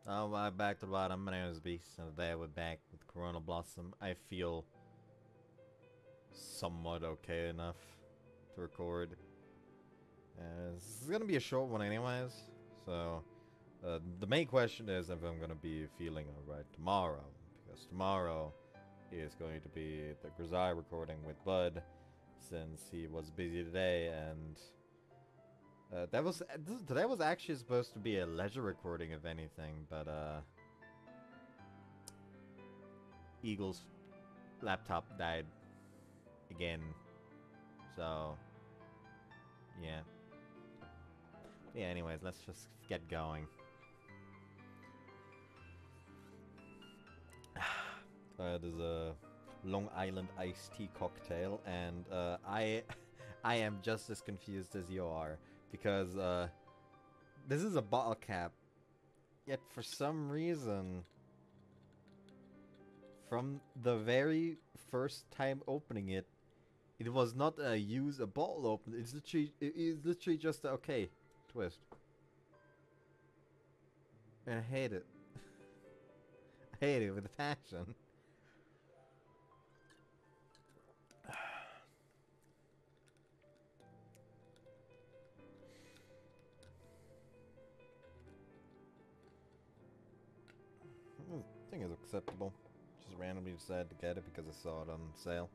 Back to the bottom. My name is Beast, and today we're back with Corona Blossom. I feel somewhat okay enough to record. This is gonna be a short one anyways, so the main question is if I'm gonna be feeling alright tomorrow, because tomorrow is going to be the Grizzly recording with Bud, since he was busy today, and today was actually supposed to be a leisure recording if anything, but Eagle's laptop died again, so yeah. Yeah, anyways, let's just get going. There's a Long Island iced tea cocktail, and I am just as confused as you are, because this is a bottle cap, yet for some reason, from the very first time opening it, it was not a use a bottle opener. It is literally just a, okay, twist. And I hate it. I hate it with a passion. I think it's acceptable. Just randomly decided to get it because I saw it on sale.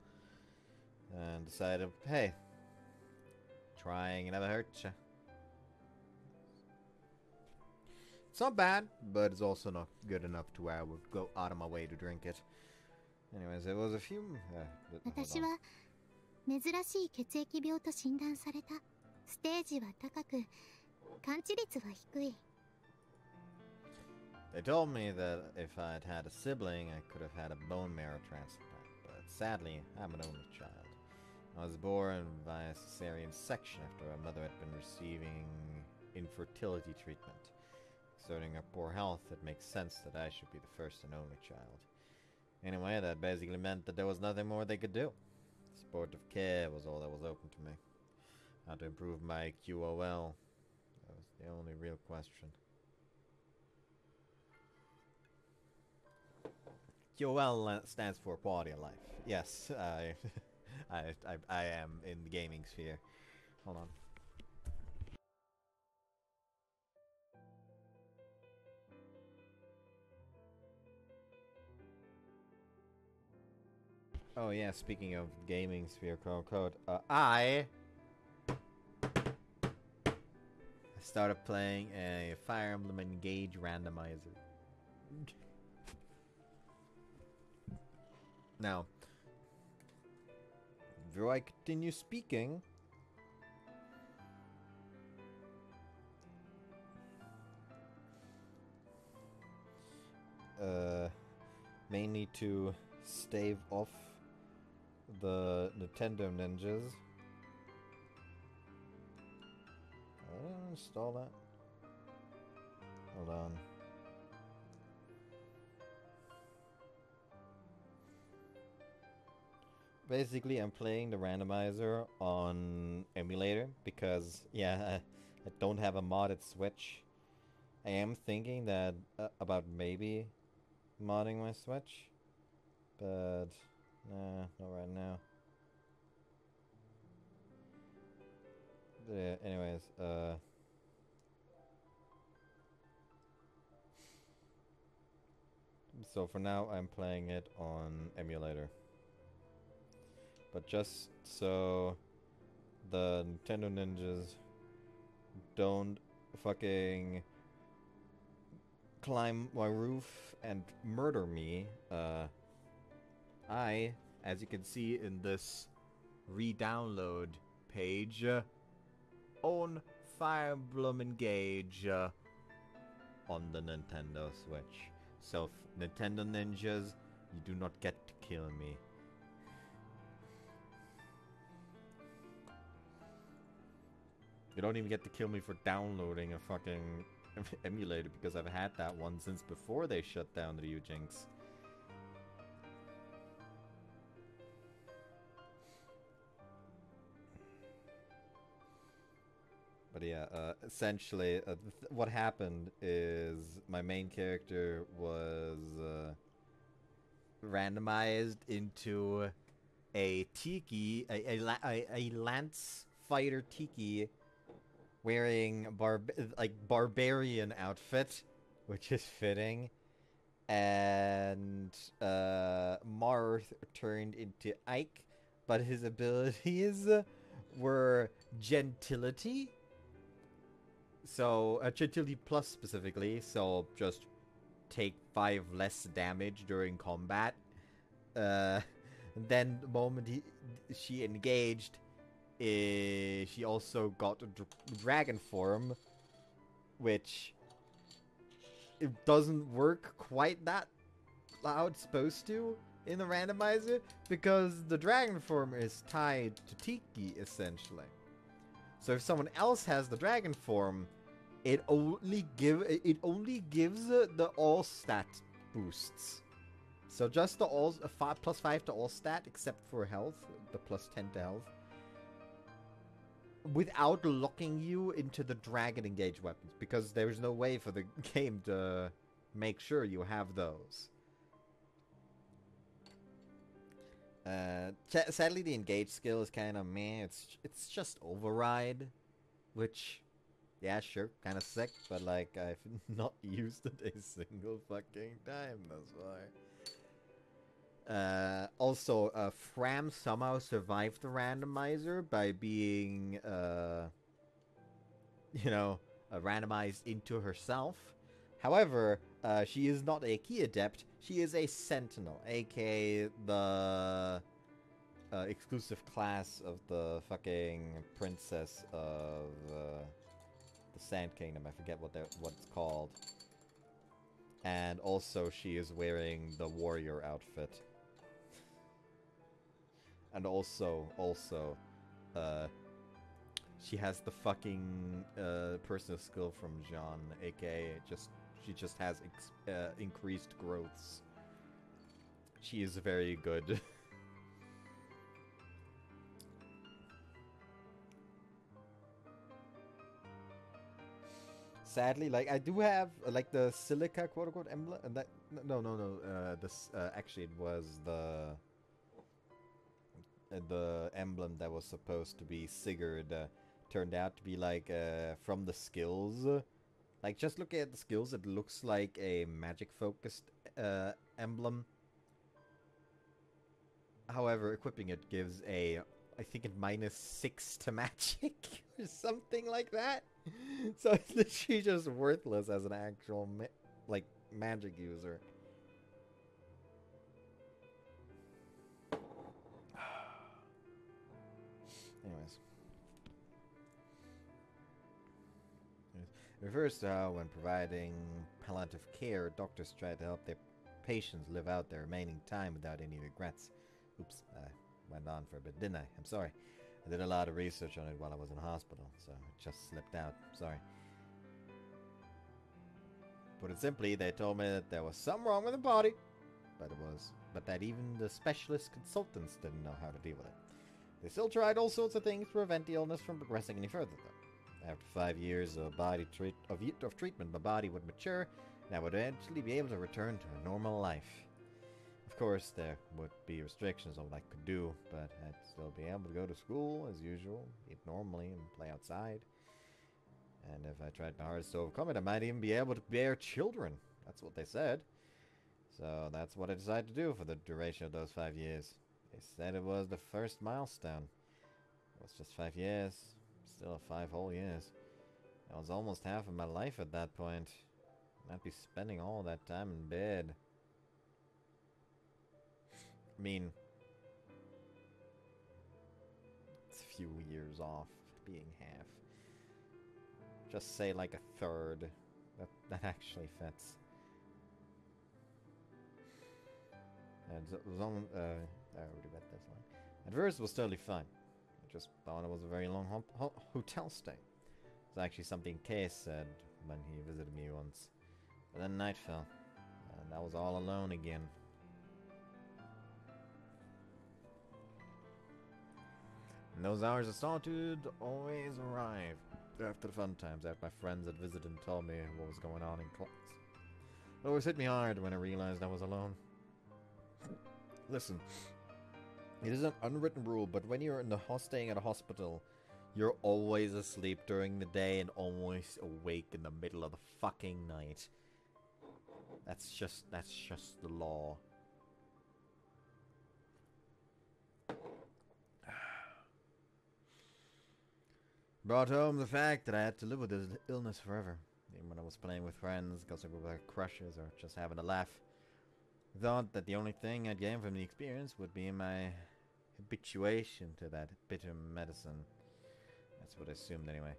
And decided, hey, trying never hurts ya. It's not bad, but it's also not good enough to where I would go out of my way to drink it. Anyways, it was a few... hold 私 on. は珍しい血液病と診断された。ステージは高く、完治率は低い。They told me that if I'd had a sibling, I could have had a bone marrow transplant, but sadly, I'm an only child. I was born via cesarean section after my mother had been receiving infertility treatment. Considering her poor health, it makes sense that I should be the first and only child. Anyway, that basically meant that there was nothing more they could do. Supportive care was all that was open to me. How to improve my QOL, that was the only real question. QOL stands for quality of life. Yes, I am in the gaming sphere. Hold on. Oh yeah, speaking of gaming sphere, quote unquote, I started playing a Fire Emblem Engage randomizer. Now, do I continue speaking? Mainly to stave off the Nintendo ninjas. I didn't install that. Hold on. Basically, I'm playing the randomizer on emulator because, yeah, I don't have a modded Switch. I am thinking that about maybe modding my Switch, but nah, not right now. Anyways, so for now I'm playing it on emulator. But just so the Nintendo ninjas don't fucking climb my roof and murder me, I, as you can see in this re-download page, own Fire Emblem Engage on the Nintendo Switch. So, Nintendo ninjas, you do not get to kill me. You don't even get to kill me for downloading a fucking emulator, because I've had that one since before they shut down the Ujinx. But yeah, essentially, what happened is my main character was randomized into a tiki, a lance fighter tiki, wearing barbarian outfit, which is fitting, and Marth turned into Ike, but his abilities were gentility. So, gentility plus specifically, so just take 5 less damage during combat. Then the moment she engaged, she also got a dragon form, which it doesn't work quite that how it's supposed to in the randomizer, because the dragon form is tied to Tiki, essentially. So if someone else has the dragon form, it only gives the all stat boosts. So just the all +5 to all stat, except for health, the +10 to health, without locking you into the dragon engaged weapons, because there's no way for the game to make sure you have those. Sadly, the engage skill is kind of meh. It's just override, which, yeah, sure, kind of sick, but like I've not used it a single fucking time. That's why. Also, Fram somehow survived the randomizer by being, randomized into herself. However, she is not a key adept. She is a sentinel, aka the exclusive class of the fucking princess of the Sand Kingdom. I forget what it's called. And also, she is wearing the warrior outfit. And also, she has the fucking personal skill from Jean, aka she just has increased growths. She is very good. Sadly, like, I do have like the silica quote-unquote emblem, and that actually it was the emblem that was supposed to be Sigurd, turned out to be like from the skills. Like, just looking at the skills, it looks like a magic-focused emblem. However, equipping it gives a, I think it -6 to magic, or something like that. So it's literally just worthless as an actual, magic user. Anyways. It refers to how, when providing palliative care, doctors try to help their patients live out their remaining time without any regrets. Oops, I went on for a bit, didn't I? I'm sorry. I did a lot of research on it while I was in hospital, so it just slipped out. Sorry. Put it simply, they told me that there was something wrong with the body, but that even the specialist consultants didn't know how to deal with it. They still tried all sorts of things to prevent the illness from progressing any further, though. After 5 years of treatment, my body would mature, and I would eventually be able to return to a normal life. Of course, there would be restrictions on what I could do, but I'd still be able to go to school as usual, eat normally, and play outside. And if I tried my hardest to overcome it, I might even be able to bear children. That's what they said. So that's what I decided to do for the duration of those 5 years. They said it was the first milestone. It was just 5 years. Still 5 whole years. That was almost half of my life at that point. I'd be spending all that time in bed. I mean, it's a few years off being half. Just say like a third. That actually fits. And it was on. I already read this one. At first, it was totally fine. I just thought it was a very long hotel stay. It's actually something Case said when he visited me once. But then night fell, and I was all alone again. And those hours of solitude always arrive. After the fun times, after my friends had visited and told me what was going on in class. It always hit me hard when I realized I was alone. Listen, it is an unwritten rule, but when you're staying at a hospital, you're always asleep during the day and always awake in the middle of the fucking night. That's just the law. Brought home the fact that I had to live with this illness forever. Even when I was playing with friends, gossiping with their crushes, or just having a laugh. I thought that the only thing I'd gain from the experience would be my habituation to that bitter medicine. That's what I assumed anyway.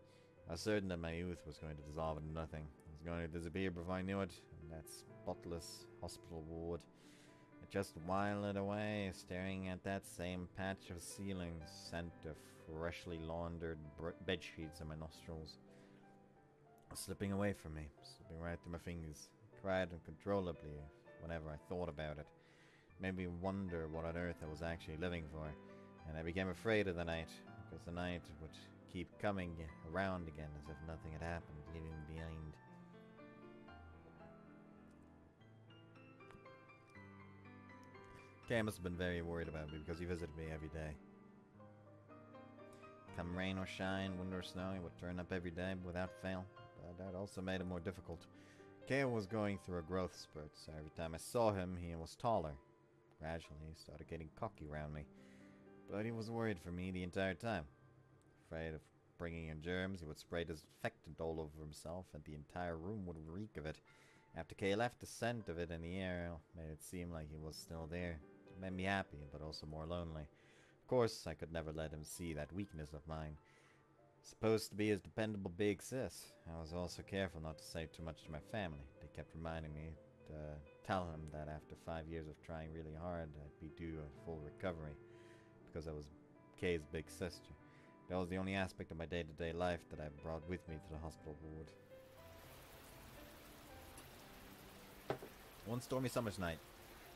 I was certain that my youth was going to dissolve into nothing. It was going to disappear before I knew it, and that spotless hospital ward. I just while it away, staring at that same patch of ceiling, scent of freshly laundered bed sheets in my nostrils. Slipping away from me, slipping right through my fingers. I cried uncontrollably whenever I thought about it. It made me wonder what on earth I was actually living for, and I became afraid of the night, because the night would keep coming around again as if nothing had happened, leaving me behind. Kay must have been very worried about me because he visited me every day. Come rain or shine, wind or snow, he would turn up every day without fail. But that also made it more difficult. Kay was going through a growth spurt, so every time I saw him, he was taller. Gradually, he started getting cocky around me. But he was worried for me the entire time. Afraid of bringing in germs, he would spray disinfectant all over himself, and the entire room would reek of it. After Kay left, the scent of it in the air made it seem like he was still there. It made me happy, but also more lonely. Of course, I could never let him see that weakness of mine. Supposed to be his dependable big sis, I was also careful not to say too much to my family. They kept reminding me to tell him that after 5 years of trying really hard, I'd be due a full recovery, because I was Kay's big sister. That was the only aspect of my day-to-day life that I brought with me to the hospital ward. One stormy summer's night,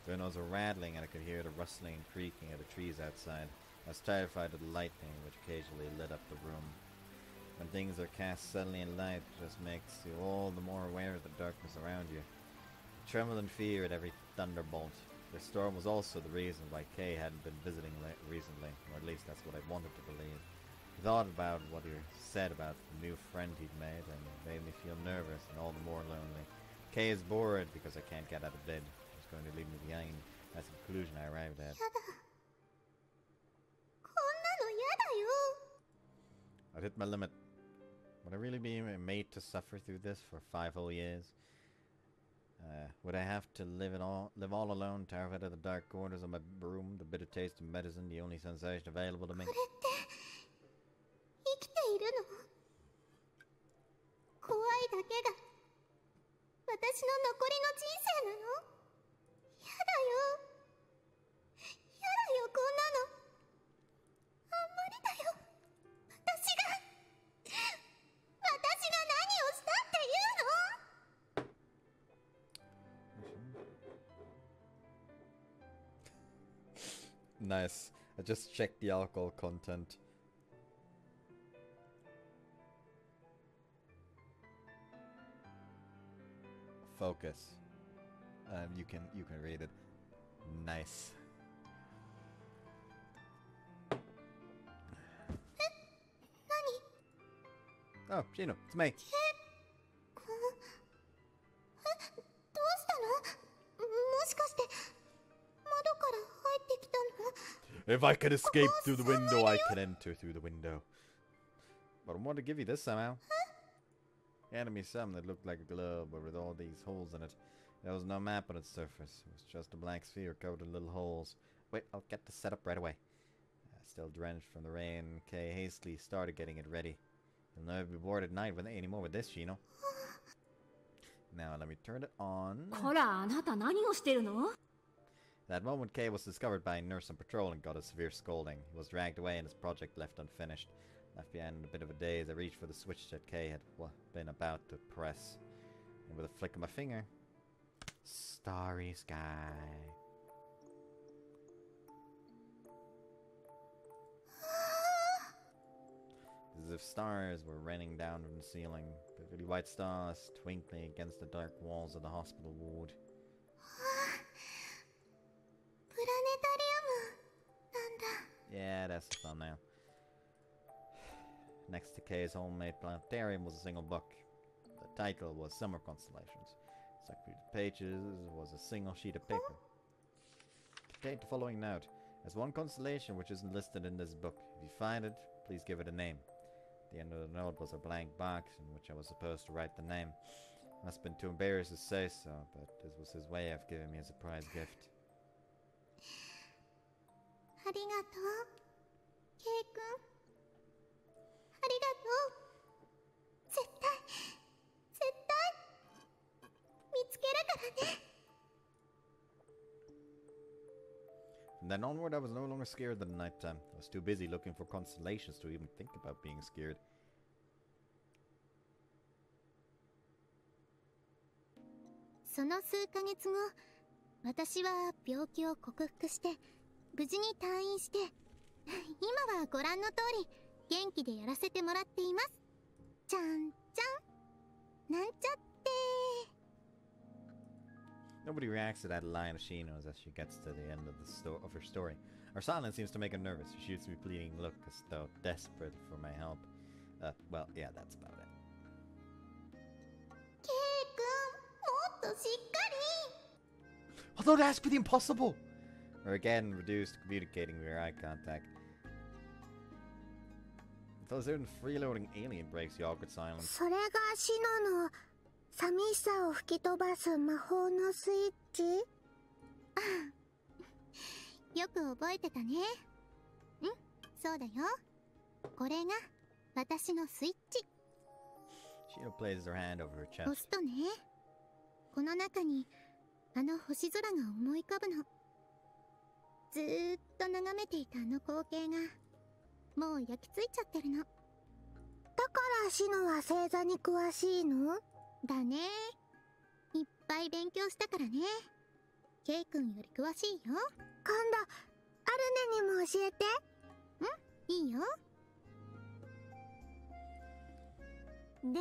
the windows were rattling and I could hear the rustling and creaking of the trees outside. I was terrified of the lightning which occasionally lit up the room. When things are cast suddenly in light, it just makes you all the more aware of the darkness around you. I trembled in fear at every thunderbolt. The storm was also the reason why Kay hadn't been visiting recently, or at least that's what I wanted to believe. I thought about what he said about the new friend he'd made, and it made me feel nervous and all the more lonely. Kay is bored because I can't get out of bed. He's going to leave me behind. That's the conclusion I arrived at. I'd hit my limit. Would I really be made to suffer through this for 5 whole years? Would I have to live all alone, terrified of the dark corners of my room, the bitter taste of medicine, the only sensation available to me? Nice. I just checked the alcohol content. Focus. You can read it. Nice. Oh, Shino, it's me. If I could escape through the window, I could enter through the window. But I wanted to give you this somehow. He handed me something that looked like a globe, but with all these holes in it. There was no map on its surface. It was just a blank sphere covered in little holes. Wait, I'll get this set up right away. Still drenched from the rain, Kay hastily started getting it ready. You'll never be bored at night anymore with this, Shino. Now let me turn it on. That moment, Kay was discovered by a nurse on patrol and got a severe scolding. He was dragged away and his project left unfinished. Left behind in a bit of a daze, I reached for the switch that Kay had been about to press. And with a flick of my finger, starry sky. This as if stars were raining down from the ceiling, vividly white stars twinkling against the dark walls of the hospital ward. プラネタリウムなんだ。 Yeah, that's the thumbnail. Next to Kay's homemade planetarium was a single book. The title was Summer Constellations. Stuck through the pages was a single sheet of paper. Contained the following note. There's one constellation which isn't listed in this book. If you find it, please give it a name. At the end of the note was a blank box in which I was supposed to write the name. Must have been too embarrassed to say so, but this was his way of giving me a surprise gift. ありがとう、ケイ君。ありがとう。絶対見つけるからね。 From then onward, I was no longer scared at nighttime. I was too busy looking for constellations to even think about being scared. その数ヶ月後、私は病気を克服して無事に退院して、今はご覧の通り元気でやらせてもらっています。ちゃんちゃん、なんちゃって。 Nobody reacts to that line she knows as she gets to the end of her story. Her silence seems to make her nervous. She shoots me a pleading look as though desperate for my help. Well, yeah, that's about it. ケイ君、もっとしっかり。 Although that's pretty impossible! Or again, reduced to communicating with her eye contact. Until a certain freeloading alien breaks the awkward silence. それがシノの寂しさを吹き飛ばす魔法のスイッチ？よく覚えてたね。うん、そうだよ。これが私のスイッチ。Shino places her hand over her chest. 押すとね、この中にあの星空が思い浮かぶの。ずーっと眺めていたあの光景がもう焼き付いちゃってるの。だからシノは星座に詳しいの？だね。いっぱい勉強したからね。ケイ君より詳しいよ。今度アルネにも教えて。うん、いいよ。で、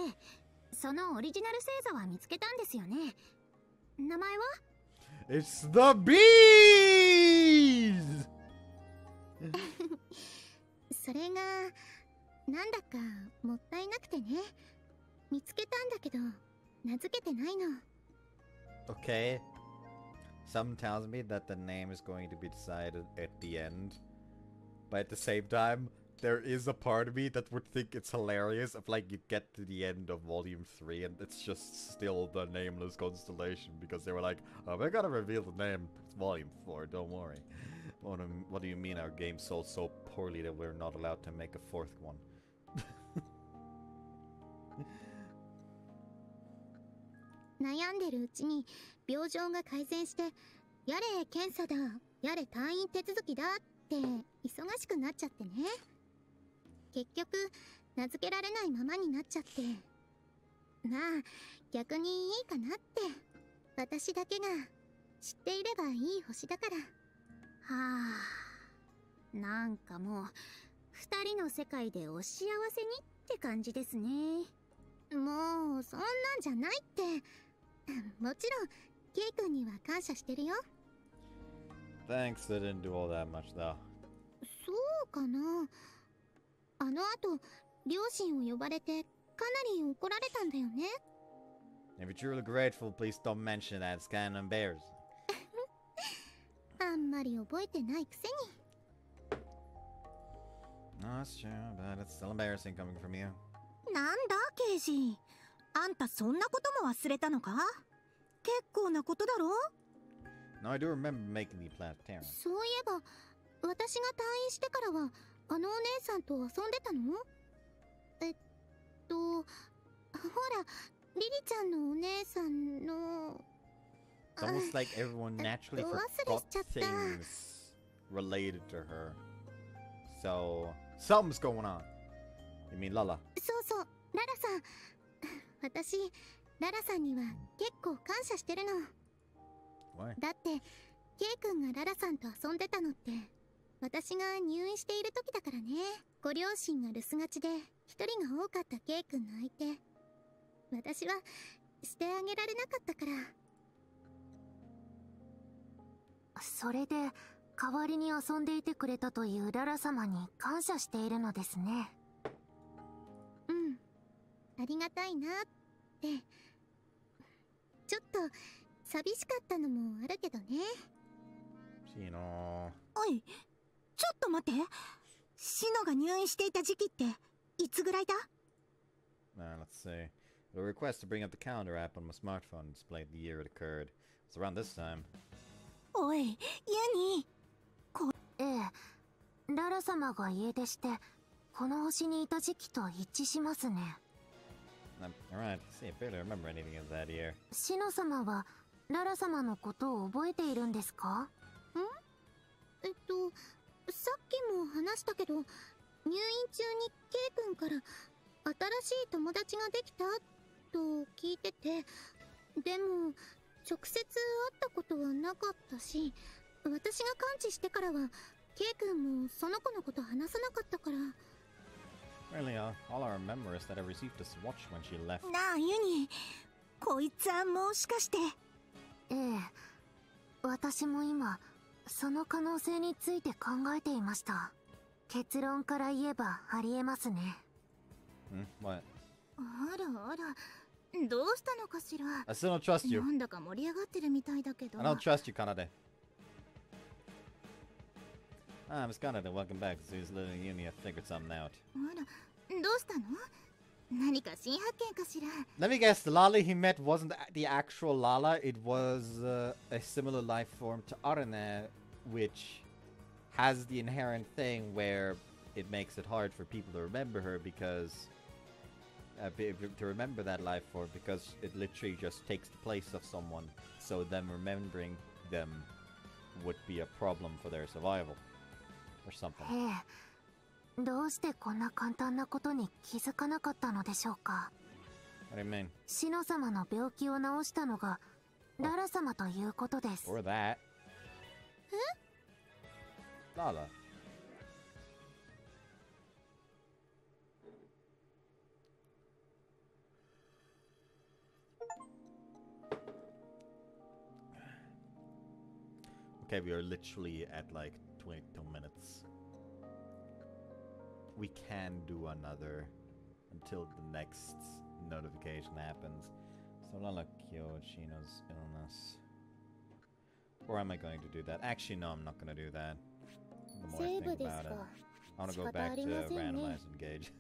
そのオリジナル星座は見つけたんですよね。名前は？ It's the bees! それがなんだかもったいなくてね。見つけたんだけど名付けてないの。 Okay. Some tells me that the name is going to be decided at the end. But at the same time, there is a part of me that would think it's hilarious if, like, you get to the end of Volume 3 and it's just still the nameless constellation because they were like, oh, we're gonna reveal the name. It's Volume 4, don't worry. What do you mean our game sold so poorly that we're not allowed to make a fourth one? 悩んでるうちに病状が改善して、やれ検査だ、やれ退院手続きだって忙しくなっちゃってね。結局名付けられないままになっちゃって、まあ逆にいいかなって。私だけが知っていればいい星だから。はあ、なんかもう二人の世界でお幸せにって感じですね。もうそんなんじゃないって。もちろんケイ君には感謝してるよ。 Thanks, they didn't do all that much though. そうかな。あの後両親を呼ばれてかなり怒られたんだよね。 If you're truly grateful, please don't mention that. It's kind of embarrassing. あんまり覚えてないくせに。 No, that's true, but it's still embarrassing coming from you. なんだ刑事、あんたそんなことも忘れたのか？結構なことだろ？ No, I do remember making the planetarium. そういえば私が退院してからはあのお姉さんと遊んでたの？ほらリリちゃんのお姉さんの。 It's almost like everyone naturally forgot things related to her. So, something's going on. You mean Lala? そうそう、ララさん。私、ララさんには結構感謝してるの。 Why? だって、ケイ君がララさんと遊んでたのって、私が入院している時だからね。ご両親が留守がちで、一人が多かった K 君の相手、私はしてあげられなかったから。それで代わりに遊んでいてくれたというララ様に感謝しているのですね。うん、ありがたいなって。ちょっと寂しかったのもあるけどね。シノ。おい、ちょっと待って。シノが入院していた時期っていつぐらいだ？ Let's see. The request to bring up the calendar app on my smartphone displayed the year it occurred. It's around this time. おい、ユニ。ええ、ララ様が家出してこの星にいた時期と一致しますね。Alright, see, I barely remember anything of that year. シノ様はララ様のことを覚えているんですか？さっきも話したけど、入院中に K 君から新しい友達ができたと聞いてて、でも直接会ったことはなかったし、私が完治してからは K 君もその子のこと話さなかったから。Really, all I remember is that I received this watch when she left. なあユニ、こいつはもしかして。ええ、私も今その可能性について考えていました。結論から言えばありえますね。What? あらあら、どうしたのかしら。 I still don't trust you. なんだか盛り上がってるみたいだけど。 I don't trust you, Kanade. Miss Kanade, welcome back. As soon as living in uni, I figured something out. あら、どうしたの？何か新発見かしら。 Let me guess, the Lala he met wasn't the actual Lala, it was a similar life form to Arane, which has the inherent thing where it makes it hard for people to remember her because... to remember that life form, because it literally just takes the place of someone, so them remembering them would be a problem for their survival. Or something. ええ、どうしてこんな簡単なことに気づかなかったのでしょうか。 What do you mean? シノ様の病気を治したのがララ様ということです。 Or that. Lala. Okay, we are literally at like 22 minutes. We can do another until the next notification happens. So Lala cured Shino's illness. Or am I going to do that? Actually, no, I'm not going to do that. The more I think about it. I want to go back to randomize engage.